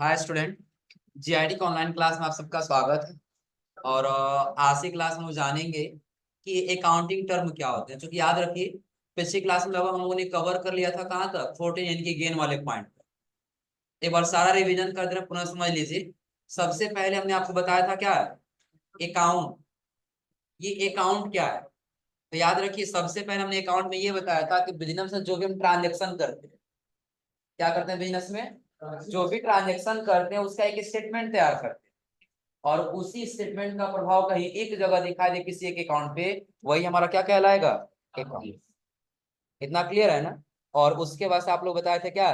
Hi student. GIT के online class में आप सबका स्वागत है। और आज की क्लास में हम जानेंगे कि अकाउंटिंग टर्म क्या होते हैं। क्योंकि याद रखिए, पिछली क्लास में लगभग हम लोगों ने कवर कर लिया था कहाँ तक, 14 यानी कि गेन वाले पॉइंट। एक बार सारा रिवीजन कर दे, पुनः समझ लीजिए। सबसे पहले हमने आपको बताया था क्या है अकाउंट। ये अकाउंट क्या है, तो याद रखिए सबसे पहले हमने अकाउंट में ये बताया था कि बिजनेस में जो भी हम ट्रांजेक्शन करते हैं, क्या करते हैं बिजनेस में, जो भी ट्रांजेक्शन करते हैं उसका एक स्टेटमेंट तैयार करते हैं। और उसी स्टेटमेंट का प्रभाव कहीं एक जगह दिखाई दे किसी एक अकाउंट पे, वही हमारा क्या कहलाएगा, अकाउंट। इतना क्लियर है ना। और उसके बाद से आप लोग बताए थे क्या,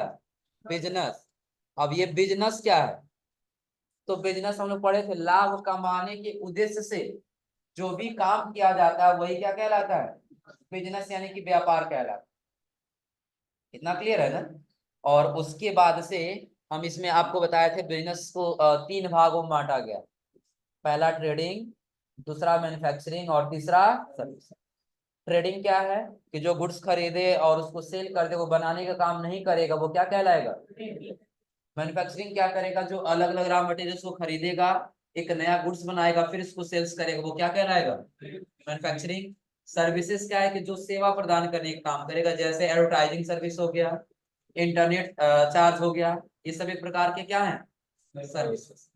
बिजनेस। अब ये बिजनेस क्या है, तो बिजनेस हम लोग पढ़े थे, लाभ कमाने के उद्देश्य से जो भी काम किया जाता है वही क्या कहलाता है, बिजनेस यानी कि व्यापार कहलाता है। इतना क्लियर है ना। और उसके बाद से हम इसमें आपको बताए थे बिजनेस को तीन भागों में बांटा गया। पहला ट्रेडिंग, दूसरा मैन्युफैक्चरिंग और तीसरा सर्विस। ट्रेडिंग क्या है कि जो गुड्स खरीदे और उसको सेल कर दे, वो बनाने का काम नहीं करेगा, वो क्या कहलाएगा। मैन्युफैक्चरिंग क्या करेगा, जो अलग अलग रॉ मटेरियल्स को खरीदेगा, एक नया गुड्स बनाएगा, फिर इसको सेल्स करेगा, वो क्या कहलाएगा, मैन्युफैक्चरिंग। सर्विसेज क्या है कि जो सेवा प्रदान करने का काम करेगा, जैसे एडवर्टाइजिंग सर्विस हो गया, इंटरनेट चार्ज हो गया, ये सब एक प्रकार के क्या है, सर्विसेज।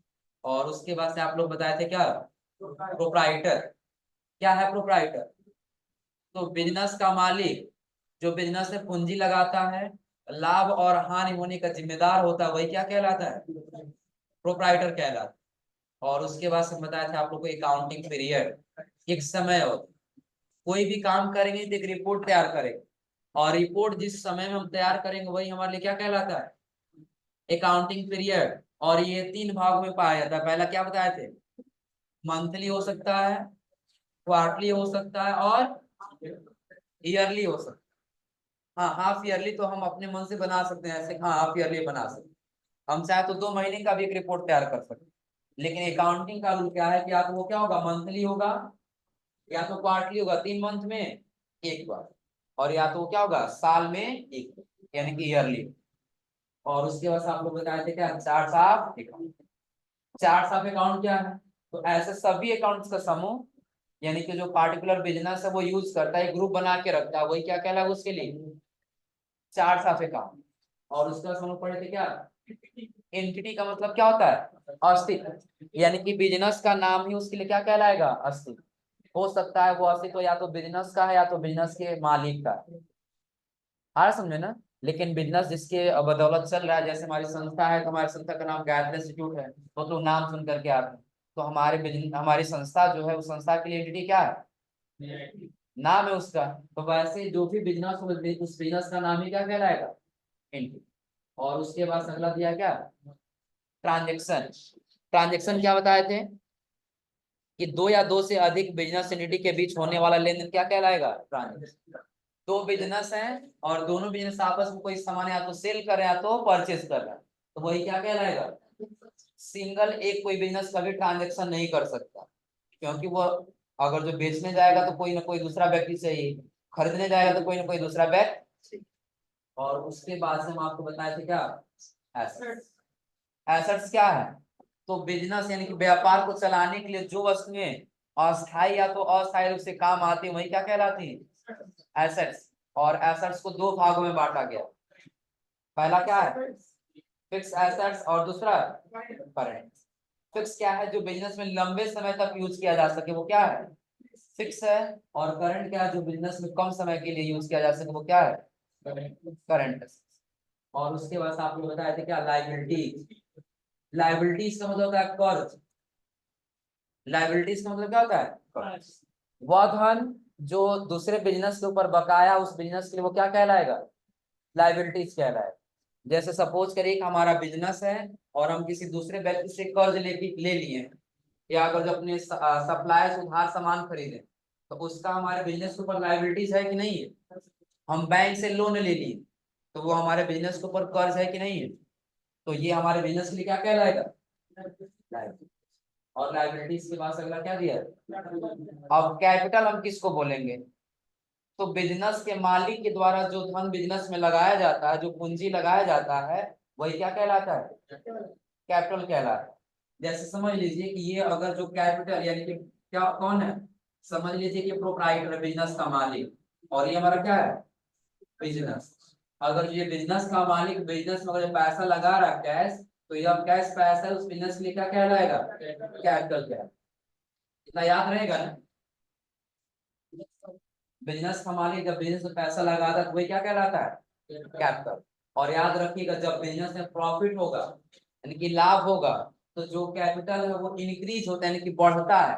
और उसके बाद से आप लोग बताए थे क्या, प्रोप्राइटर। क्या है प्रोप्राइटर, तो बिजनेस का मालिक, जो बिजनेस में पूंजी लगाता है, लाभ और हानि होने का जिम्मेदार होता है, वही क्या कहलाता है, प्रोप्राइटर कहलाता है। और उसके बाद से बताया था आप लोग को अकाउंटिंग पीरियड, एक समय होता है। कोई भी काम करेंगे तो एक रिपोर्ट तैयार करेंगे, और रिपोर्ट जिस समय में हम तैयार करेंगे वही हमारे लिए क्या कहलाता है, अकाउंटिंग पीरियड। और ये तीन भागों में पाया जाता है। पहला क्या बताए थे, मंथली हो सकता है, क्वार्टरली हो सकता है और ईयरली हो सकता है। हाँ, हाफ ईयरली तो हम अपने मन से बना सकते हैं, ऐसे हाँ हाफ ईयरली बना सकते हैं। हम चाहे तो 2 महीने का भी एक रिपोर्ट तैयार कर सकते हैं। लेकिन अकाउंटिंग का रूल क्या है कि या तो वो क्या होगा, मंथली होगा, या तो क्वार्टरली होगा, 3 मंथ में एक बार, और या तो वो क्या होगा, साल में एक बार, यानी कि ईयरली। और उसके बाद आप लोग बताए थे क्या, chart of account. Chart of account क्या है, तो ऐसे सभी अकाउंट्स का समूह, यानी कि जो पार्टिकुलर बिजनेस है वो यूज करता है, ग्रुप बना के रखता है, वही क्या कहलाएगा उसके लिए, चार्ट ऑफ अकाउंट। और उसका समझ पड़े थे क्या, एंटिटी का मतलब क्या होता है, अस्तित्व। यानी कि बिजनेस का नाम ही उसके लिए क्या कहलाएगा, अस्तित्व। हो सकता है वो अस्तित्व या तो बिजनेस का है या तो बिजनेस के मालिक का है। आ समझे ना। लेकिन बिजनेस जिसके बदौलत चल रहा है, जैसे हमारी संस्था है, तो हमारी संस्था का नाम गायत्री इंस्टीट्यूट है, तो लोग नाम सुन करके आते हैं। तो हमारे हमारी संस्था जो है, उस संस्था की एंटिटी क्या है, नाम है उसका। तो वैसे जो भी बिजनेस हो, उस बिजनेस का नाम ही क्या कहलाएगा, एंटिटी। और उसके बाद अगला दिया क्या, ट्रांजेक्शन। ट्रांजेक्शन क्या बताए थे कि दो या दो से अधिक बिजनेस एंटिटी के बीच होने वाला लेन देन क्या कहलाएगा, ट्रांजेक्शन। दो बिजनेस हैं और दोनों बिजनेस आपस में कोई सामान या तो सेल कर रहे हैं या तो परचेज कर रहे हैं, तो वही क्या कहलाएगा। सिंगल एक कोई बिजनेस कभी ट्रांजेक्शन नहीं कर सकता, क्योंकि वो अगर जो बेचने जाएगा तो कोई ना कोई दूसरा व्यक्ति चाहिए, खरीदने जाएगा तो कोई ना कोई दूसरा व्यक्ति चाहिए। और उसके बाद से हम आपको बताए थे क्या, एसेट्स। एसेट्स क्या है, तो बिजनेस यानी कि व्यापार को चलाने के लिए जो वस्तुएं अस्थायी या तो अस्थायी रूप से काम आती है, वही क्या कहलाती है, एसेट्स। और एसेट्स को दो भागों में बांटा गया। पहला क्या है, फिक्स एसेट्स, और दूसरा करंट। फिक्स क्या है, जो बिजनेस में लंबे समय तक यूज किया जा सके, वो क्या है, फिक्स है। और करंट क्या है, जो बिजनेस में कम समय के लिए यूज किया जा सके, वो क्या है, करंट। और उसके बाद आप लोग बताए थे क्या, लाइबिलिटीज। लाइबिलिटीज का मतलब होता है कर्ज। लाइबिलिटीज का मतलब क्या होता है, कर्ज। वह धन जो दूसरे बिजनेस के ऊपर बकाया उस बिजनेस के लिए, वो क्या कहलाएगा, लाइबिलिटीज कहलाएगा। जैसे सपोज करिए कि हमारा बिजनेस है और हम किसी दूसरे व्यक्ति से कर्ज ले लिए हैं, या अगर जो अपने सप्लायर से उधार सामान खरीदे, तो उसका हमारे बिजनेस के ऊपर लाइबिलिटीज है कि नहीं है। हम बैंक से लोन ले लिए, तो वो हमारे बिजनेस के ऊपर कर्ज है कि नहीं है, तो ये हमारे बिजनेस के लिए क्या कहलाएगा, लाइबिलिटी। और लाइबिलिटीज के बाद अगला क्या दिया है, अब कैपिटल हम किसको बोलेंगे, तो बिजनेस के मालिक के द्वारा जो धन बिजनेस में लगाया जाता है, जो पूंजी लगाया जाता है, वही क्या कहलाता है, कैपिटल कहलाता है। जैसे समझ लीजिए कि ये अगर जो कैपिटल यानी कि क्या कौन है, समझ लीजिए कि प्रोप्राइटर है, बिजनेस का मालिक, और ये हमारा क्या है, बिजनेस। अगर ये बिजनेस का मालिक बिजनेस में अगर पैसा लगा रहा है कैश, तो ये अब कैश पैसा है उस बिजनेस के लिए क्या कहलाएगा, कैपिटल कहलाएगा। इतना याद रहेगा ना। बिजनेस का मालिक जब बिजनेस में पैसा लगाता है तो वही क्या कहलाता है, कैपिटल। और याद रखिएगा जब बिजनेस में प्रॉफिट होगा यानी कि लाभ होगा, तो जो कैपिटल है वो इंक्रीज होता है यानी कि बढ़ता है।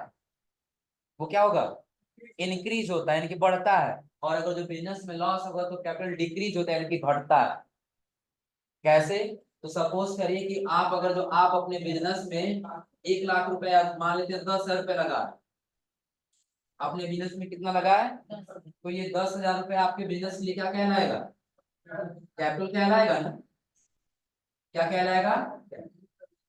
वो क्या होगा, इंक्रीज होता है यानी कि बढ़ता है। और अगर जो बिजनेस में लॉस होगा तो कैपिटल डिक्रीज होता है यानी कि घटता है। कैसे, तो सपोज करिए कि आप अगर जो आप अपने बिजनेस में 1 लाख रुपए मान लेते हैं, 10,000 रुपए लगा, अपने बिजनेस में कितना लगा है, तो ये 10,000 रुपए आपके बिजनेस के लिए क्या कहलाएगा, कैपिटल कहलाएगा ना। क्या कहलाएगा।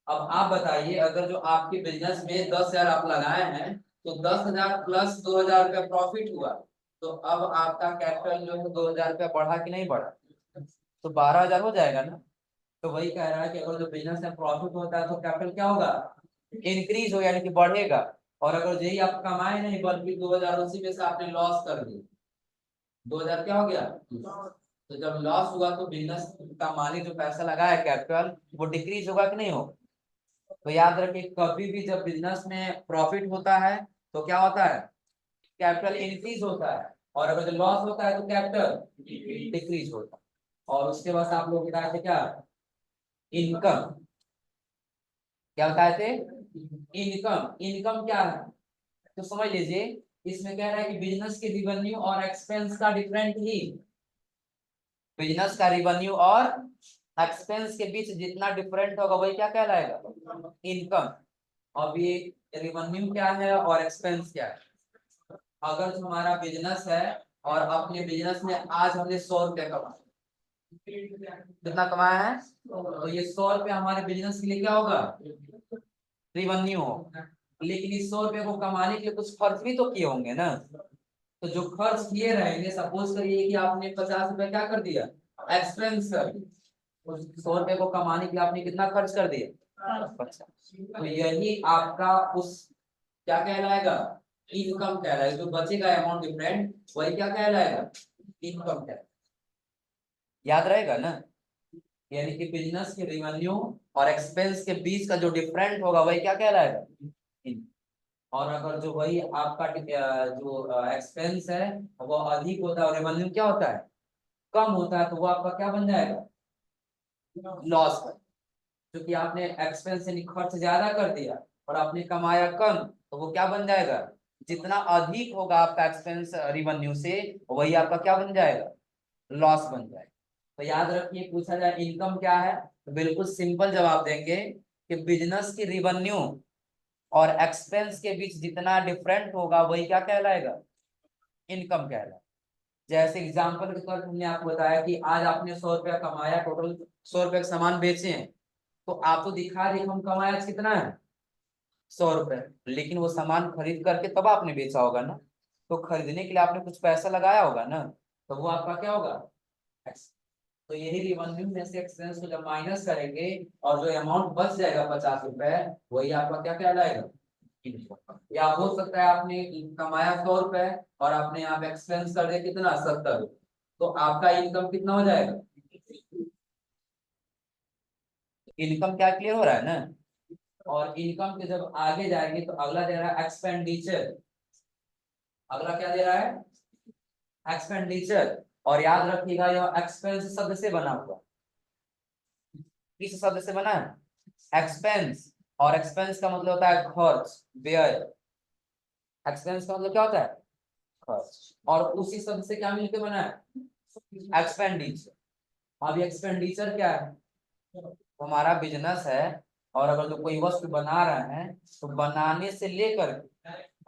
अब आप बताइए अगर जो आपके बिजनेस में 10,000 आप लगाए हैं, तो 10,000 प्लस 2,000 रुपया प्रॉफिट हुआ, तो अब आपका कैपिटल जो है 2,000 रुपया बढ़ा कि नहीं बढ़ा, तो 12,000 हो जाएगा ना। तो वही कह रहा है कि अगर जो बिजनेस में प्रॉफिट होता है तो कैपिटल क्या होगा, इंक्रीज हो यानी कि बढ़ेगा। और अगर यही आप कमाए नहीं बल्कि 2,000 उसी में से आपने लॉस कर दिया, 2,000 क्या हो गया, तो जब लॉस हुआ तो बिजनेस का मालिक जो पैसा लगाया कैपिटल वो डिक्रीज होगा कि नहीं होगा। तो याद रखिए कभी भी जब बिजनेस में प्रॉफिट होता है तो क्या होता है, कैपिटल इंक्रीज होता है, और अगर जो लॉस होता है तो कैपिटल डिक्रीज होता है। और उसके बाद आप लोग बताए थे क्या, इनकम। क्या बताए थे, इनकम। इनकम क्या है, तो समझ लीजिए इसमें कह रहा है कि बिजनेस के रिवेन्यू और एक्सपेंस का डिफरेंट ही, बिजनेस का रिवेन्यू और एक्सपेंस के बीच जितना डिफरेंट होगा वही क्या कहलाएगा, इनकम। अब ये रिवेन्यू क्या है और एक्सपेंस क्या है। अगर हमारा बिजनेस है और अपने बिजनेस में आज हमने 100 रुपये कमाए, कितना कमाया है, तो ये 100 रुपये हमारे बिजनेस के लिए क्या होगा, रिवेन्यू हो। लेकिन इस 100 रुपये को कमाने के लिए कुछ खर्च भी तो किए होंगे ना। तो जो खर्च किए रहेंगे, सपोज करिए कि आपने 50 रुपए क्या कर दिया, एक्सपेंस कर दिया, उस 100 रुपये को कमाने के लिए आपने कितना खर्च कर दिया, 50। तो यही आपका उस क्या कहलाएगा, इनकम कहलाएगा। जो बचेगा अमाउंट डिफरेंट वही क्या कहलाएगा, इनकम कहलाएगा। याद रहेगा ना। यानी कि बिजनेस के रिवेन्यू और एक्सपेंस के बीच का जो डिफरेंट होगा वही क्या कहलाएगा, income। और अगर जो वही आपका जो एक्सपेंस है वो अधिक होता है और रेवेन्यू क्या होता है, कम होता है, तो वो आपका क्या बन जाएगा, लॉस। क्योंकि आपने एक्सपेंस यानी खर्च ज्यादा कर दिया और आपने कमाया कम, तो वो क्या बन जाएगा, जितना अधिक होगा आपका एक्सपेंस रिवेन्यू से वही आपका क्या बन जाएगा, लॉस बन जाएगा। तो याद रखिए पूछा जाए इनकम क्या है, तो बिल्कुल सिंपल जवाब देंगे कि बिजनेस की रिवेन्यू और एक्सपेंस के बीच जितना डिफरेंट होगा वही क्या कहलाएगा, इनकम कहलाएगा। जैसे एग्जांपल के तौर पर हमने आपको बताया कि आज आपने 100 रुपया कमाया, टोटल 100 रुपये का सामान बेचे हैं, तो आप तो दिखा रहे हम कमाया आज कितना है, 100 रुपये, लेकिन वो सामान खरीद करके तब आपने बेचा होगा ना। तो खरीदने के लिए आपने कुछ पैसा लगाया होगा ना, तो वो आपका क्या होगा, तो यही रिवेन्यू में से एक्सपेंस को जब माइनस करेंगे और जो अमाउंट बच जाएगा 50 रुपए, वही आपका क्या कहलाएगा, इनकम। या हो सकता है आपने कमाया 100 रुपए और आपने यहाँ पे एक्सपेंस कर दिया कितना, 70, तो आपका इनकम कितना हो जाएगा, इनकम क्या क्लियर हो रहा है ना। और इनकम के जब आगे जाएंगे तो अगला दे रहा है एक्सपेंडिचर। अगला क्या दे रहा है, एक्सपेंडिचर। और याद रखिएगा यह एक्सपेंस शब्द से बना हुआ, किस शब्द से बना है, एक्सपेंस। और एक्सपेंस का मतलब होता है खर्च, व्यय। एक्सपेंस का मतलब क्या होता है, खर्च। और उसी शब्द से क्या मिलकर बना है, एक्सपेंडिचर। अब एक्सपेंडिचर क्या है, तो हमारा बिजनेस है और अगर जो कोई वस्तु बना रहा है तो बनाने से लेकर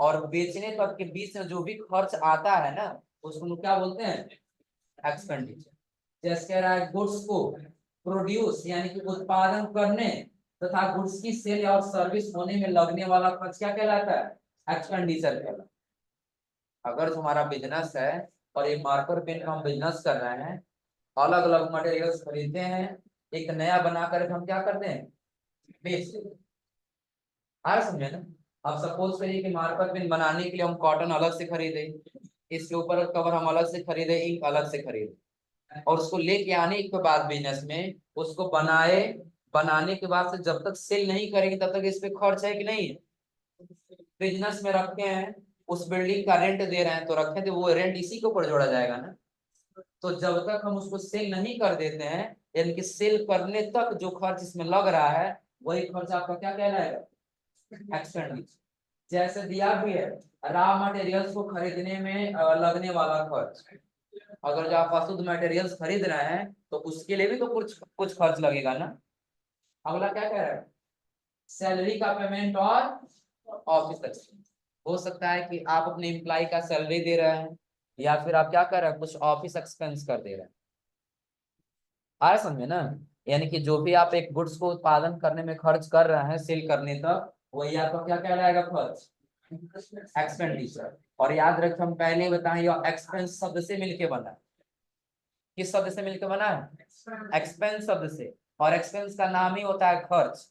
और बेचने तक के बीच में जो भी खर्च आता है ना उसको हम क्या बोलते हैं, एक्सपेंडिचर। जैसे कह रहा है गुड्स को प्रोड्यूस यानी कि उत्पादन करने तथा गुड्स की सेल या और सर्विस होने में लगने वाला खर्च क्या कहलाता है, एक्सपेंडिचर कहलाता है। अगर तुम्हारा बिजनेस है और एक मार्कर पेन का हम बिजनेस कर रहे हैं, अलग अलग मटेरियल्स खरीदते हैं, एक नया बना कर हम क्या करते हैं, बेच देंगे। आ रहा समझे ना। अब सपोज करिए कि मार्कर पेन बनाने के लिए हम कॉटन अलग से खरीदे, इसके ऊपर कवर हम अलग से खरीदे, इंक अलग से खरीदे, और उसको लेके आने के बाद बिजनेस में उसको बनाए, बनाने के बाद से जब तक सेल नहीं करेंगे तब तक इस पे खर्च है कि नहीं है। बिजनेस में रखे हैं, उस बिल्डिंग का रेंट दे रहे हैं तो रखे थे, वो रेंट इसी के ऊपर जोड़ा जाएगा ना। तो जब तक हम उसको सेल नहीं कर देते हैं, यानी कि सेल करने तक जो खर्च इसमें लग रहा है वही खर्च आपका क्या कहलाएगा, एक्सपेंडिचर। जैसे दिया भी है रॉ मटेरियल्स को खरीदने में लगने वाला खर्च, अगर जो आप अशुद्ध मटेरियल्स खरीद रहे हैं तो उसके लिए भी तो कुछ कुछ खर्च लगेगा ना। अगला क्या कह रहा है, सैलरी का पेमेंट और ऑफिस एक्सपेंस। हो सकता है कि आप अपने एम्प्लॉय का सैलरी दे रहे हैं, या फिर आप क्या कर रहे हैं, कुछ ऑफिस एक्सपेंस कर दे रहे हैं। आया समझे ना। यानी कि जो भी आप एक गुड्स को उत्पादन करने में खर्च कर रहे हैं सेल करने तक, वही आपका क्या कहलाएगा, खर्च, एक्सपेंडिचर। और याद रखें हम पहले ही बताएं, ये एक्सपेंस शब्द से मिलके बना है। किस शब्द से मिलकर बना है, एक्सपेंस शब्द से। और एक्सपेंस का नाम ही होता है खर्च।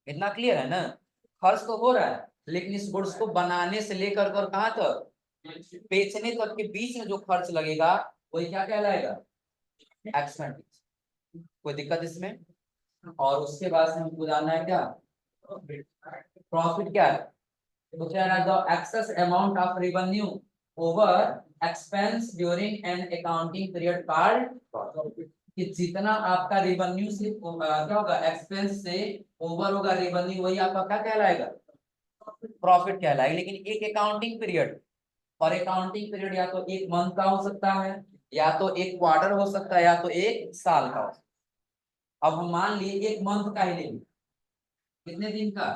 इतना क्लियर है ना। खर्च तो हो रहा है, लेकिन इस गुड्स को बनाने से लेकर कर कहाँ तक, बेचने तक के बीच में जो खर्च लगेगा वही क्या कहलाएगा, एक्सपेंडिचर। कोई दिक्कत इसमें। और उसके बाद से हमको जानना है क्या, प्रॉफिट क्या है। तो क्या है, the excess amount of revenue over expense during an accounting period called, कि जितना आपका रेवेन्यू से क्या होगा, एक्सपेंस से ओवर होगा रेवेन्यू, वही आपका क्या कहलाएगा, प्रॉफिट कहलाएगा। लेकिन एक अकाउंटिंग पीरियड, और अकाउंटिंग पीरियड या तो एक मंथ का हो सकता है, या तो एक क्वार्टर हो सकता है, या तो एक साल का हो सकता है। अब हम मान लिए एक मंथ का ही लेंगे, कितने दिन का,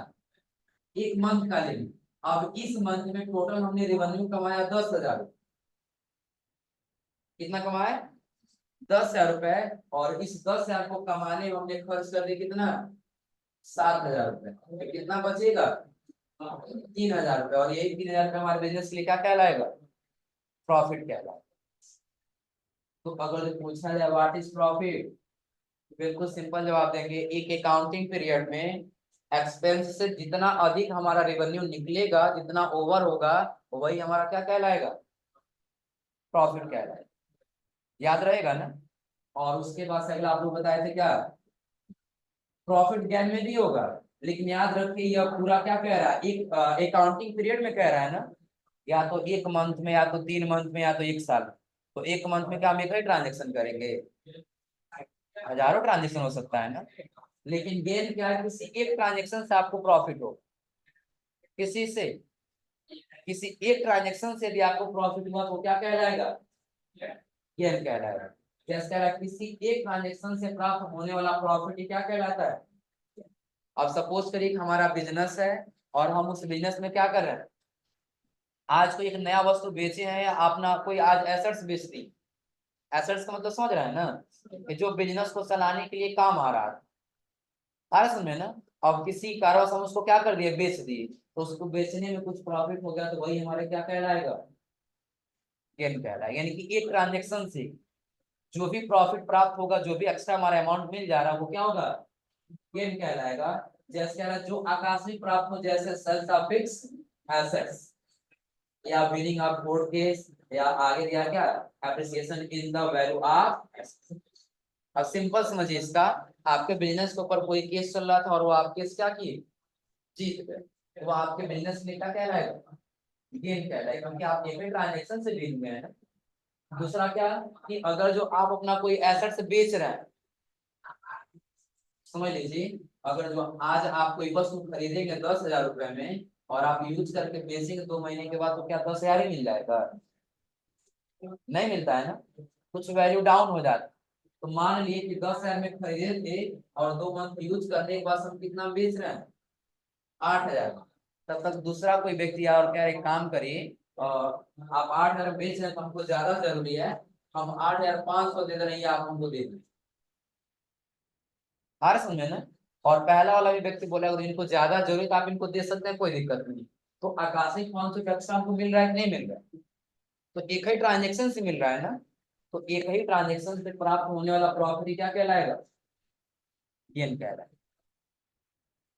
एक मंथ का लेंगे। अब इस मंथ में टोटल हमने रेवेन्यू कमाया 10,000, कितना कमाया, 10,000 रुपए। और इस 10,000 को कमाने में हमने खर्च कर दिया कितना, 7,000 रुपए। तो कितना बचेगा, 3,000 रुपए। और यही 3,000 रुपए हमारे बिजनेस के लिए क्या कहलाएगा, प्रॉफिट कहलाएगा। तो अगर पूछा जाए व्हाट इज प्रॉफिट, बिल्कुल सिंपल जवाब देंगे, एक अकाउंटिंग पीरियड में एक्सपेंस से जितना अधिक हमारा रेवेन्यू निकलेगा, जितना ओवर होगा, वही हमारा क्या कहलाएगा, प्रॉफिट कहलाएगा। याद रहेगा ना। और उसके बाद से अगला आप लोग बताए थे क्या, प्रॉफिट गेन में भी होगा। लेकिन याद रखिए यह पूरा क्या कह रहा है, एक अकाउंटिंग पीरियड में कह रहा है ना, या तो एक मंथ में, या तो 3 मंथ में, या तो एक साल। तो एक मंथ में क्या हम एक ही ट्रांजेक्शन करेंगे, हजारों ट्रांजेक्शन हो सकता है ना। लेकिन गेन क्या है, किसी एक ट्रांजेक्शन से आपको प्रॉफिट हो, किसी से, किसी एक ट्रांजेक्शन से भी आपको प्रॉफिट हुआ तो क्या कहलाएगा, गेन कहलाएगा। जैसे कह रहा है किसी एक ट्रांजेक्शन से प्राप्त होने वाला प्रॉफिट क्या कहलाता है। अब सपोज करिए कि हमारा बिजनेस है, और हम उस बिजनेस में क्या कर रहे हैं, आज कोई एक नया वस्तु बेचे हैं, या अपना कोई आज एसेट्स बेच दी। एसेट्स का मतलब समझ रहे हैं ना, कि जो बिजनेस को चलाने के लिए काम आ रहा है। आया समझ में ना। अब किसी कारण से हम उसको क्या कर दिए, बेच दिए, तो उसको बेचने में कुछ प्रॉफिट हो गया, तो वही हमारे क्या कहलाएगा, गेन कहलाएगा। यानी कि एक ट्रांजेक्शन से जो भी प्रॉफिट प्राप्त होगा, जो भी एक्स्ट्रा हमारा अमाउंट मिल जा रहा है, वो क्या होगा, गेन कहलाएगा। जैसे कह रहा है जो आकस्मिक प्राप्त हो, जैसे सेल्स ऑफ फिक्स एसेट्स, या विनिंग ऑफ कोर्ट केस, या आगे दिया क्या, appreciation in the value of. अब सिंपल समझिए इसका, आपके बिजनेस के ऊपर कोई केस चल रहा था और वो आप केस क्या किए, जीत गए, तो वो आपके बिजनेस में क्या कहलाएगा, गेन कहलाएगा, क्योंकि आप एक ट्रांजेक्शन से जीत गए हैं। दूसरा क्या, कि अगर जो आप अपना कोई एसेट्स बेच रहे हैं, समझ लीजिए, अगर जो आज आप कोई वस्तु खरीदेंगे 10,000 रुपए में, और आप यूज करके बेचेंगे 2 महीने के बाद, तो क्या 10,000 ही मिल जाएगा, नहीं मिलता है ना, कुछ वैल्यू डाउन हो जाता है। तो मान लिए कि 10,000 में खरीदे थे, और 2 मंथ यूज करने के बाद हम कितना बेच रहे हैं, 8,000। तब तक दूसरा कोई व्यक्ति आया और क्या, एक काम करिए, आप 8,000 बेच रहे हैं तो हमको ज्यादा जरूरी है, हम 8,500 दे रहे हैं, आप हमको दे दें। आ रहा समझ में ना। और पहला वाला भी व्यक्ति बोला अगर इनको ज्यादा जरूरत आप इनको दे सकते हैं, कोई दिक्कत नहीं। तो आकाशिक फॉर्म से एक्स्ट्रा आपको मिल रहा है कि नहीं मिल रहा है, तो एक ही ट्रांजेक्शन से मिल रहा है ना। तो एक ही ट्रांजेक्शन से प्राप्त होने वाला प्रॉफिट क्या कहलाएगा, गेन कहलाएगा।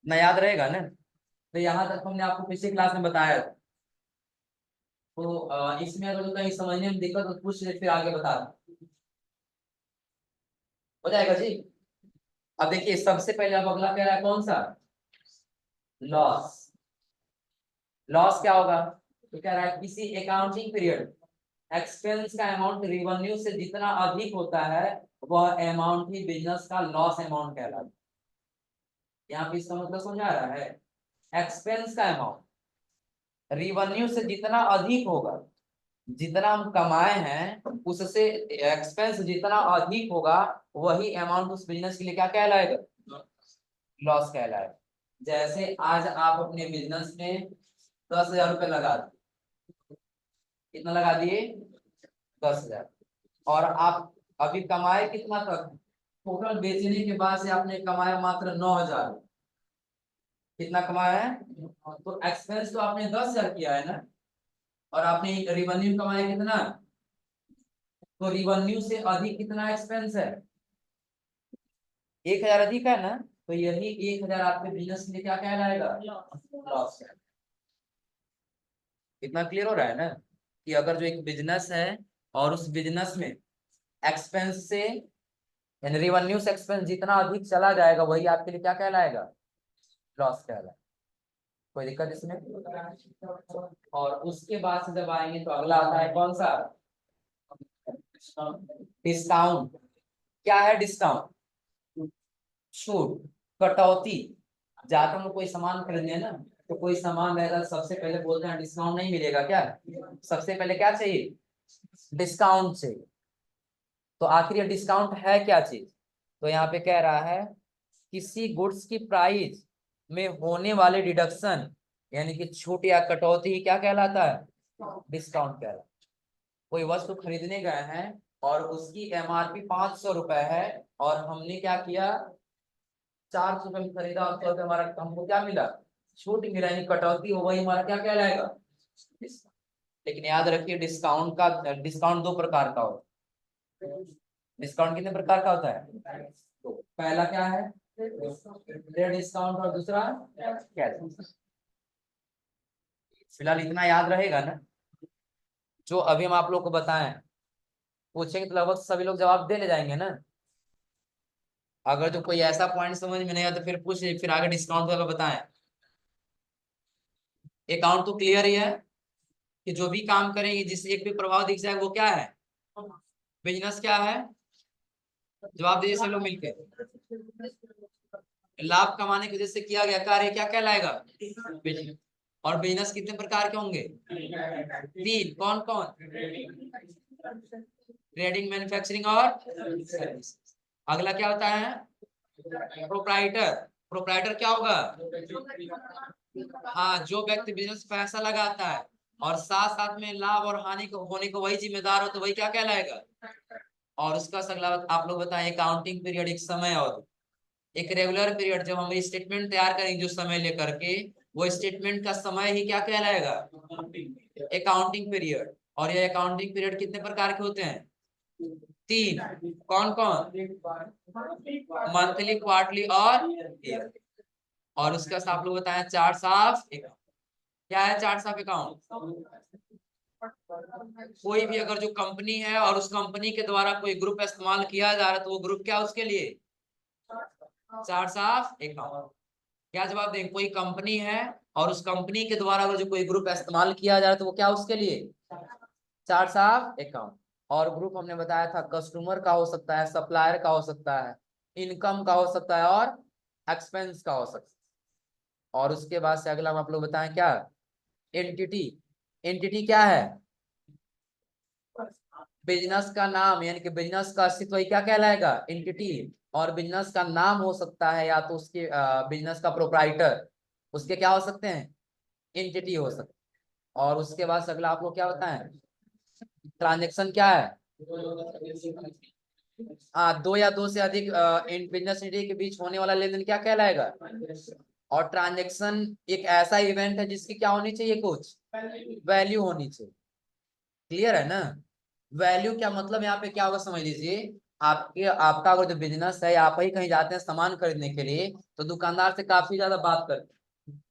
ना याद रहेगा ना। तो यहाँ तक हमने आपको पिछली क्लास में बताया था। तो इसमें अगर कहीं समझने में दिक्कत हो तो पूछ ले, फिर आगे बता दो। हो जाएगा जी। अब देखिए सबसे पहले अब अगला कह रहा है कौन सा, लॉस। लॉस क्या होगा, तो कह रहा है किसी अकाउंटिंग पीरियड एक्सपेंस का अमाउंट रिवेन्यू से जितना अधिक होता है वह अमाउंट ही बिजनेस का लॉस अमाउंट कहलाता है। यहाँ पे इसका मतलब समझ आ रहा है, एक्सपेंस का अमाउंट रिवेन्यू से जितना अधिक होगा, जितना हम कमाए हैं उससे एक्सपेंस जितना अधिक होगा वही अमाउंट उस बिजनेस के लिए क्या कहलाएगा, लॉस कहलाएगा। जैसे आज आप अपने बिजनेस में 10,000 रुपये लगा दिए, कितना लगा दिए, 10,000, और आप अभी कमाए कितना तक, टोटल बेचने के बाद से आपने कमाया मात्र 9,000। कितना कमाया है, तो एक्सपेंस तो आपने 10,000 किया है ना, और आपने रिवेन्यू कमाया कितना, तो रिवेन्यू से अधिक कितना एक्सपेंस है, 1,000 अधिक है ना, तो यही 1,000 आपके बिजनेस के लिए क्या कहलाएगा, लॉस। इतना क्लियर हो रहा है ना, कि अगर जो एक बिजनेस है और उस बिजनेस में एक्सपेंस से यानी रिवेन्यू से एक्सपेंस जितना अधिक चला जाएगा वही आपके लिए क्या कहलाएगा, लॉस कहलाएगा। कोई दिक्कत इसमें। और उसके बाद से जब आएंगे तो अगला आता है कौन सा, डिस्काउंट। क्या है डिस्काउंट, छूट, कटौती। जाकर हम कोई सामान खरीदने ना, तो कोई सामान रहेगा सबसे पहले बोलते हैं डिस्काउंट नहीं मिलेगा क्या, सबसे पहले क्या चाहिए, डिस्काउंट चाहिए। तो आखिर ये डिस्काउंट है क्या चीज, तो यहाँ पे कह रहा है किसी गुड्स की प्राइस में होने वाले डिडक्शन यानी कि छूट या कटौती ही क्या कहलाता है, डिस्काउंट कहलाता है। कोई वस्तु खरीदने गए हैं और उसकी एमआरपी 500 रुपए है और हमने क्या किया, 400 रुपए में खरीदा, तो हमारा हमको क्या मिला, छूट मिला, यानी कटौती हो गई, हमारा क्या कहलाएगा, लेकिन याद रखिए डिस्काउंट दो प्रकार का होता है। डिस्काउंट कितने प्रकार का होता है, तो पहला क्या है, डिस्काउंट, और दूसरा कैश। फिलहाल इतना याद रहेगा ना, जो अभी हम आप लोग को बताएं, पूछेंगे तो लगभग सभी लोग जवाब दे ले जाएंगे ना। अगर जो कोई ऐसा पॉइंट समझ में नहीं आया तो फिर पूछ, फिर आगे डिस्काउंट वाला बताएं। अकाउंट तो क्लियर ही है कि जो भी काम करेंगे जिससे एक भी प्रभाव दिख जाए वो क्या है, बिजनेस क्या है, जवाब दीजिए सब लोग मिलकर। लाभ कमाने की वजह से किया गया कार्य क्या कहलाएगा, बिजनेस। और बिजनेस कितने प्रकार के होंगे, तीन, कौन कौन, ट्रेडिंग, मैन्युफैक्चरिंग और सर्विस। अगला क्या होता है, प्रोप्राइटर। प्रोप्राइटर क्या होगा, हाँ, जो व्यक्ति बिजनेस पैसा लगाता है और साथ साथ में लाभ और हानि को होने को वही जिम्मेदार हो, तो वही क्या कहलाएगा। और उसका अगला आप लोग बताएं, अकाउंटिंग पीरियड एक समय और एक रेगुलर पीरियड, जब हम स्टेटमेंट तैयार करेंगे जो समय लेकर के, वो स्टेटमेंट का समय ही क्या कहलाएगा, अकाउंटिंग पीरियड। और ये अकाउंटिंग पीरियड कितने प्रकार के होते हैं, तीन, कौन कौन, मंथली, क्वार्टरली और ईयर। और उसका आप लोग बताएं चार्ट्स ऑफ अकाउंट। क्या है चार्ट्स ऑफ अकाउंट, कोई भी अगर जो कंपनी है और उस कंपनी के द्वारा कोई ग्रुप इस्तेमाल किया जा रहा है तो वो ग्रुप क्या उसके लिए, चार्ट्स ऑफ अकाउंट। क्या जवाब दें, कोई कंपनी है और उस कंपनी के द्वारा अगर जो कोई ग्रुप इस्तेमाल किया जा रहा है तो वो क्या उसके लिए, चार्ट्स ऑफ अकाउंट। और ग्रुप हमने बताया था कस्टमर का हो सकता है, सप्लायर का हो सकता है, इनकम का हो सकता है और एक्सपेंस का हो सकता है। और उसके बाद से अगला हम आप लोग बताएं क्या, एंटिटी। एंटिटी क्या है, बिजनेस का नाम, यानी कि बिजनेस का अस्तित्व ही क्या कहलाएगा, एंटिटी। और बिजनेस का नाम हो सकता है या तो उसके बिजनेस का प्रोप्राइटर, उसके क्या हो सकते हैं, एंटिटी हो सकते हैं। और उसके बाद अगला आप लोग क्या बताएं, ट्रांजेक्शन क्या है, हाँ, दो या दो से अधिक बिजनेस एंटिटी के बीच होने वाला लेन देन क्या कहलाएगा। और ट्रांजेक्शन एक ऐसा इवेंट है जिसकी क्या होनी चाहिए, कुछ वैल्यू होनी चाहिए। क्लियर है ना, वैल्यू क्या मतलब यहाँ पे क्या होगा समझ लीजिए, आपके आपका अगर जो बिजनेस है, आप ही कहीं जाते हैं सामान खरीदने के लिए, तो दुकानदार से काफी ज्यादा बात करते हैं,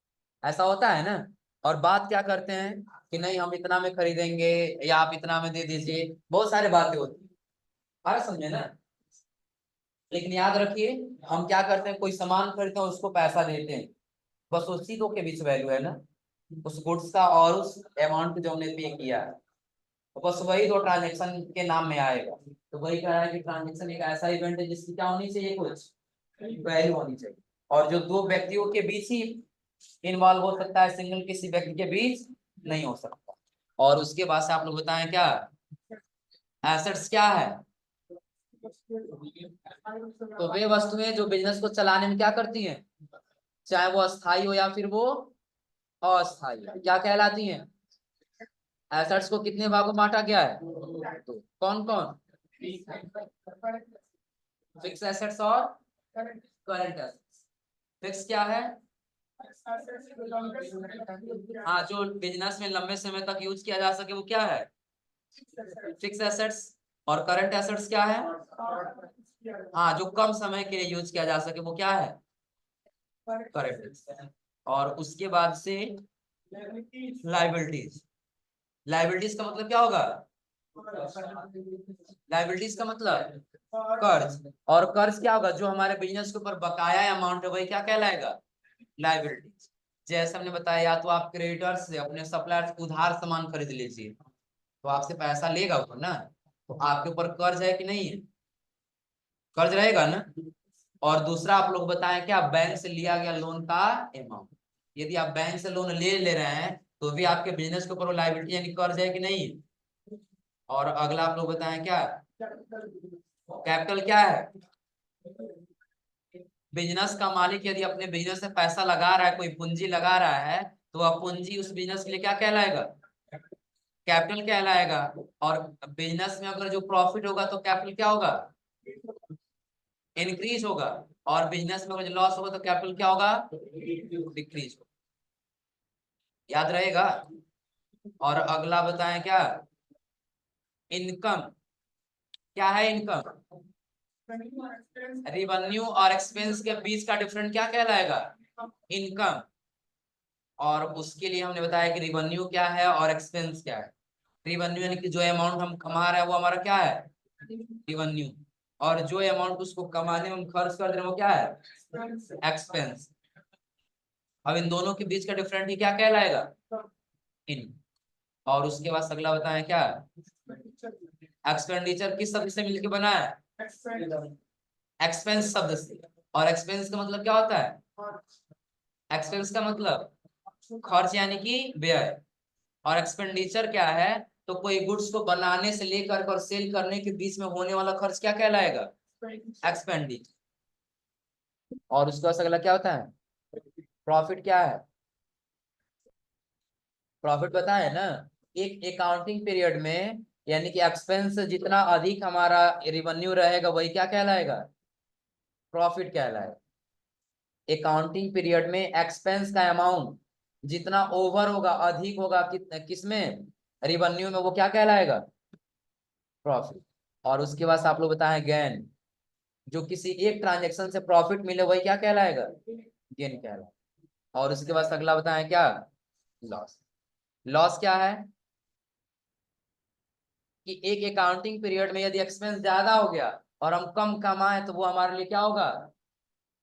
ऐसा होता है ना। और बात क्या करते हैं कि नहीं हम इतना में खरीदेंगे, या आप इतना में दे दीजिए, बहुत सारी बातें होती है। अरे समझे ना। लेकिन याद रखिए, हम क्या करते हैं, कोई सामान खरीदते हैं उसको पैसा देते हैं, बस उसी दो के बीच वैल्यू है ना, उस गुड्स का और उस अमाउंट जो हमने पे किया है, तो बस वही दो ट्रांजेक्शन के नाम में आएगा। तो वही कह रहा है कि ट्रांजेक्शन एक ऐसा इवेंट है जिसकी क्या होनी चाहिए, कुछ वैल्यू होनी चाहिए, और जो दो व्यक्तियों के बीच ही इन्वॉल्व हो सकता है, सिंगल किसी व्यक्ति के बीच नहीं हो सकता। और उसके बाद से आप लोग बताएं क्या एसेट्स क्या है। तो वे वस्तुएं जो बिजनेस को चलाने में क्या करती हैं, चाहे वो अस्थाई हो या फिर वो अस्थाई, क्या कहलाती हैं। एसेट्स को कितने भागों में बांटा गया है, तो कौन कौन, फिक्स एसेट्स और करंट एसेट्स। फिक्स क्या है, हाँ जो बिजनेस में लंबे समय तक यूज किया जा सके वो क्या है, फिक्स एसेट्स। और करंट एसेट्स क्या है, हाँ जो कम समय के लिए यूज किया जा सके वो क्या है, करंट। और उसके बाद से लाइबिलिटीज। लाइबिलिटीज का मतलब क्या होगा, लाइबिलिटीज का मतलब कर्ज। और कर्ज क्या होगा, जो हमारे बिजनेस के ऊपर बकाया अमाउंट है वही क्या कहलाएगा, लाइबिलिटीज। जैसे हमने बताया, या तो आप क्रेडिटर्स से अपने सप्लायर से उधार सामान खरीद लीजिए, तो आपसे पैसा लेगा वो ना, तो आपके ऊपर कर्ज है कि नहीं है, कर्ज रहेगा ना। और दूसरा आप लोग बताएं क्या, बैंक से लिया गया लोन का अमाउंट। यदि आप बैंक से लोन ले रहे हैं तो भी आपके बिजनेस के ऊपर वो लायबिलिटी यानी कर्ज है कि नहीं। और अगला आप लोग बताएं क्या, कैपिटल क्या है, बिजनेस का मालिक यदि अपने बिजनेस में पैसा लगा रहा है, कोई पूंजी लगा रहा है, तो वह पूंजी उस बिजनेस के लिए क्या कहलाएगा, कैपिटल कहलाएगा। और बिजनेस में अगर जो प्रॉफिट होगा तो कैपिटल क्या होगा, इंक्रीज होगा। और बिजनेस में अगर लॉस होगा तो कैपिटल क्या होगा, डिक्रीज होगा। याद रहेगा। और अगला बताएं क्या, इनकम क्या है, इनकम रिवेन्यू और एक्सपेंस के बीच का डिफरेंस क्या कहलाएगा, इनकम। और उसके लिए हमने बताया कि रिवेन्यू क्या है और एक्सपेंस क्या है। रिवेन्यू यानी कि जो अमाउंट हम कमा रहे हैं वो हमारा क्या है, रिवेन्यू। और जो अमाउंट उसको कमाने में हम खर्च कर रहे हैं वो क्या है, एक्सपेंस। अब इन दोनों के बीच का डिफरेंट ही क्या कहलाएगा, इन। और उसके बाद अगला बताएं क्या, एक्सपेंडिचर किस शब्द से मिलकर बना है, एक्सपेंस शब्द से। और एक्सपेंस का मतलब क्या होता है, एक्सपेंस का मतलब खर्च यानी कि व्यय। और एक्सपेंडिचर क्या है, तो कोई गुड्स को बनाने से लेकर और सेल करने के बीच में होने वाला खर्च क्या कहलाएगा, एक्सपेंडिचर। और उसके बाद अगला क्या होता है, प्रॉफिट क्या है, प्रॉफिट पता है ना। एक अकाउंटिंग पीरियड में यानी कि एक्सपेंस जितना अधिक हमारा रिवेन्यू रहेगा वही क्या कहलाएगा, प्रॉफिट कहलाएगा। अकाउंटिंग पीरियड में एक्सपेंस का अमाउंट जितना ओवर होगा, अधिक होगा किसमें, रिवेन्यू में, वो क्या कहलाएगा, प्रॉफिट। और उसके बाद आप लोग बताएं गेन, जो किसी एक ट्रांजेक्शन से प्रॉफिट मिले वही क्या कहलाएगा, गेन कहलाएगा। और उसके बाद अगला बताएं क्या, लॉस। लॉस क्या है कि एक अकाउंटिंग पीरियड में यदि एक्सपेंस ज्यादा हो गया और हम कम कमाए तो वो हमारे लिए क्या होगा,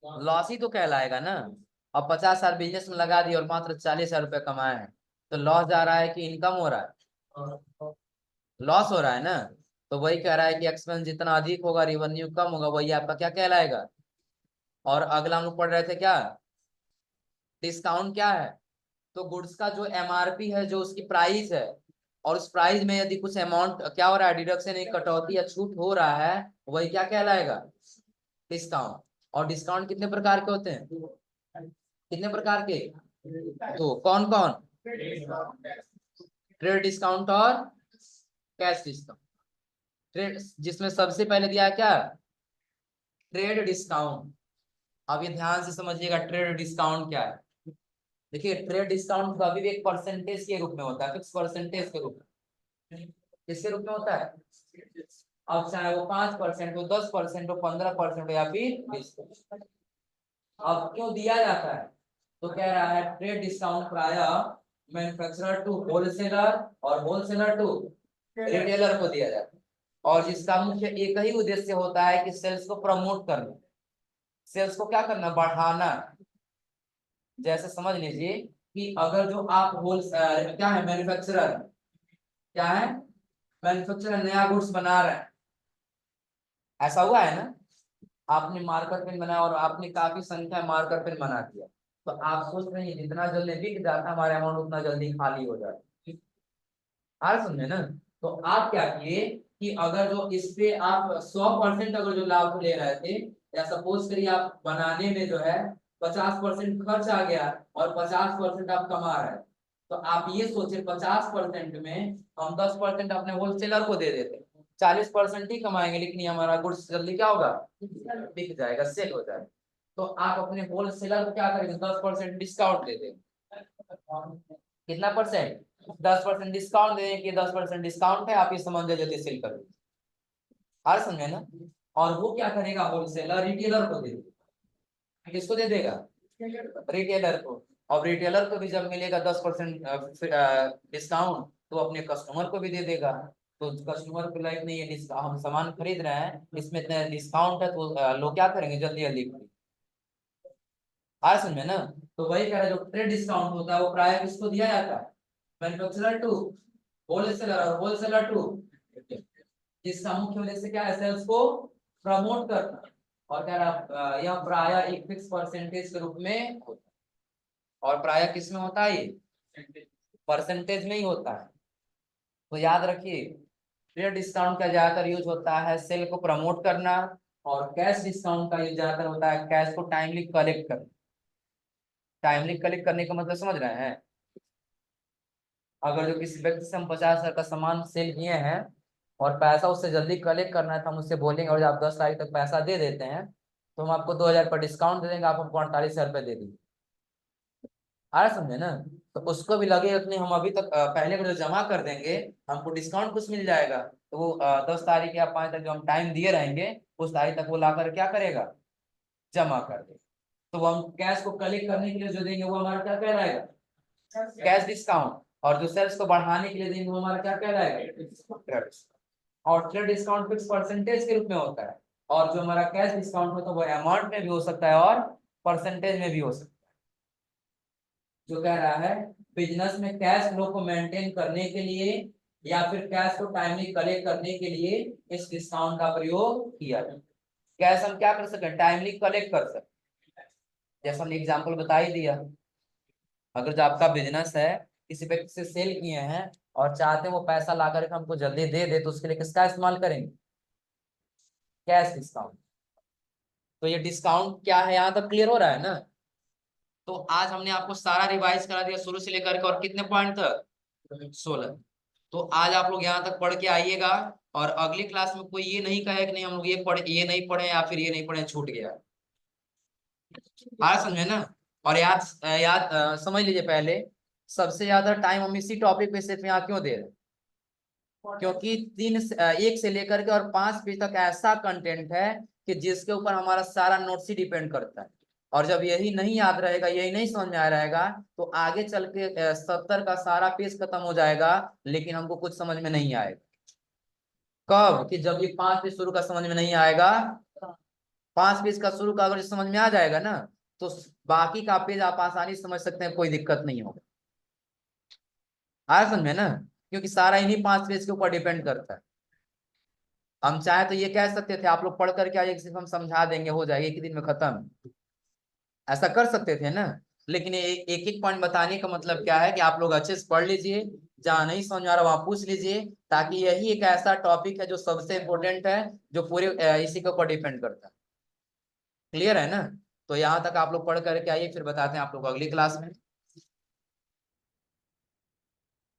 लॉस ही तो कहलाएगा ना। अब 50,000 बिजनेस में लगा दिए और मात्र 40,000 रुपये कमाए हैं, तो लॉस जा रहा है कि इनकम हो रहा है, लॉस हो रहा है ना। तो वही कह रहा है कि एक्सपेंस जितना अधिक होगा रिवेन्यू कम होगा, वही आपका क्या कहलाएगा। और अगला हम लोग पढ़ रहे थे क्या, डिस्काउंट क्या है, तो गुड्स का जो एमआरपी है, जो उसकी प्राइस है, और उस प्राइस में यदि कुछ अमाउंट क्या हो रहा है, डिडक्शन एक कटौती या छूट हो रहा है, वही क्या कहलाएगा, डिस्काउंट। और डिस्काउंट कितने प्रकार के होते हैं, कितने प्रकार के, तो कौन कौन, ट्रेड डिस्काउंट और कैश डिस्काउंट। ट्रेड जिसमें सबसे पहले दिया है क्या, ट्रेड डिस्काउंट। अब ये ध्यान से समझिएगा ट्रेड डिस्काउंट क्या है। देखिए ट्रेड डिस्काउंट कभी भी एक परसेंटेज के रूप में होता है, फिक्स परसेंटेज के रूप में। किसके रूप में होता है, अब चाहे वो 5% हो, 10% हो, 15% हो या फिर 20%। अब क्यों दिया जाता है? तो कह रहा है ट्रेड डिस्काउंट प्राय मैन्युफैक्चरर टू होलसेलर और होलसेलर टू रिटेलर को दिया जाता है, और जिसका मुख्य एक ही उद्देश्य होता है कि सेल्स को प्रमोट करना, सेल्स को क्या करना, बढ़ाना। जैसे समझ लीजिए कि अगर जो आप क्या है, मैन्युफैक्चरर, क्या है, मैन्युफैक्चरर नया गुड्स बना रहे हैं, ऐसा हुआ है ना, आपने मार्कर पेन बनाया और आपने काफी संख्या में मार्कर पेन बना दिया, तो आप सोच रहे हैं जितना जल्दी बिक जाता है हमारे अमाउंट उतना जल्दी खाली हो जाता है। आ समझे ना? तो आप क्या किए कि अगर जो इस पे आप 100% अगर जो लाभ ले रहे थे, या सपोज करिए आप बनाने में जो है 50% खर्च आ गया और 50% आप कमा रहे हैं, तो आप ये सोचे 50% में हम 10% अपने होलसेलर को दे देते, 40% ही कमाएंगे, लेकिन ये हमारा गुड्स जल्दी क्या होगा, बिक जाएगा, सेल हो जाएगा। तो आप अपने होलसेलर को क्या करेंगे, 10% डिस्काउंट दे देंगे। कितना परसेंट? 10% डिस्काउंट दे देंगे कि 10% डिस्काउंट है, आप ये सामान जल्दी सेल कर दीजिए। हर समझे ना? और वो क्या करेगा, होलसेलर रिटेलर को दे देगा। किसको दे देगा? रिटेलर को। और रिटेलर को भी जब मिलेगा 10% डिस्काउंट, तो अपने कस्टमर को भी दे देगा। तो कस्टमर को लाइक नहीं है, हम सामान खरीद रहे हैं, इसमें इतना डिस्काउंट है, तो लोग क्या करेंगे, जल्दी जल्दी खरीद। आज समझे ना? तो वही कह रहा है, जो ट्रेड डिस्काउंट होता है वो प्राय किसको दिया जाता है, मैन्युफैक्चरर टू होलसेलर और होलसेलर टू, जिसका मुख्य उद्देश्य क्या है, सेल्स को प्रमोट करना। और कह रहा यह प्राय एक फिक्स परसेंटेज के रूप में होता है। और प्राय किस में होता है, ये परसेंटेज में ही होता है। तो याद रखिए, ट्रेड डिस्काउंट का ज्यादातर यूज होता है सेल को प्रमोट करना, और कैश डिस्काउंट का यूज ज्यादातर होता है कैश को टाइमली कलेक्ट करना। टाइमली कलेक्ट करने का मतलब समझ रहे हैं? अगर जो किसी व्यक्ति से हम 50,000 का सामान सेल किए हैं और पैसा उससे जल्दी कलेक्ट करना है, तो हम उससे बोलेंगे और आप 10 तारीख तक पैसा दे देते हैं, तो हम आपको 2,000 पर डिस्काउंट दे देंगे, आप हमको 48,000 रुपये दे दीजिए। आ रहा समझे ना? तो उसको भी लगे उतने हम अभी तक पहले को जो जमा कर देंगे, हमको डिस्काउंट कुछ मिल जाएगा, तो वो 10 तारीख या 5 तक जो हम टाइम दिए रहेंगे, उस तारीख तक वो लाकर क्या करेगा, जमा कर दे। तो वो हम कैश को कलेक्ट करने के लिए जो देंगे वो हमारा क्या कहलाएगा, कैश डिस्काउंट। और जो सेल्स को बढ़ाने के लिए देंगे वो हमारा क्या कहलाएगा। और ट्रेड डिस्काउंट फिक्स परसेंटेज के रूप में होता है, और जो हमारा कैश डिस्काउंट होता है वो अमाउंट में भी हो सकता है और परसेंटेज में भी हो सकता है। जो कह रहा है, बिजनेस में कैश फ्लो को मेंटेन करने के लिए या फिर कैश को टाइमली कलेक्ट करने के लिए इस डिस्काउंट का प्रयोग किया जाए। कैश हम क्या कर सकते हैं, टाइमली कलेक्ट कर सकते हैं। जैसा हमने एग्जाम्पल बता ही दिया, अगर जो आपका बिजनेस है, किसी व्यक्ति से सेल किए हैं और चाहते हैं वो पैसा ला करके हमको जल्दी दे दे, तो उसके लिए किसका इस्तेमाल करेंगे, कैश डिस्काउंट। तो ये डिस्काउंट क्या है, यहाँ तक क्लियर हो रहा है ना? तो आज हमने आपको सारा रिवाइज करा दिया शुरू से लेकर के, और कितने पॉइंट तक, 16। तो आज आप लोग यहाँ तक पढ़ के आइएगा, और अगली क्लास में कोई ये नहीं कहे कि नहीं हम लोग ये नहीं पढ़े या फिर ये नहीं पढ़े, छूट गया। आज समझे ना? और याद याद समझ लीजिए, पहले सबसे ज्यादा टाइम हम इसी टॉपिक पे सिर्फ यहाँ क्यों दे रहे हैं, क्योंकि 1 से लेकर के और 5 पेज तक ऐसा कंटेंट है कि जिसके ऊपर हमारा सारा नोट्स ही डिपेंड करता है। और जब यही नहीं याद रहेगा, यही नहीं समझ में आ रहेगा, तो आगे चल के 70 का सारा पेज खत्म हो जाएगा, लेकिन हमको कुछ समझ में नहीं आएगा। कब? कि जब ये 5 पेज शुरू का समझ में नहीं आएगा, 5 पेज का शुरू का अगर समझ में आ जाएगा ना, तो बाकी का पेज आप आसानी से समझ सकते हैं, कोई दिक्कत नहीं होगा। आया समझ में ना? क्योंकि सारा इन्हीं 5 पेज के ऊपर डिपेंड करता है। हम चाहे तो ये कह सकते थे आप लोग पढ़ करके आइए, सिर्फ हम समझा देंगे, हो जाएगा एक ही दिन में खत्म, ऐसा कर सकते थे ना। लेकिन एक एक पॉइंट बताने का मतलब क्या है कि आप लोग अच्छे से पढ़ लीजिए, जहां नहीं समझ आ रहा वहां पूछ लीजिए, ताकि यही एक ऐसा टॉपिक है जो सबसे इंपॉर्टेंट है, जो पूरे इसी के ऊपर डिपेंड करता है। क्लियर है ना? तो यहाँ तक आप लोग पढ़ करके आइए, फिर बताते हैं आप लोग अगली क्लास में।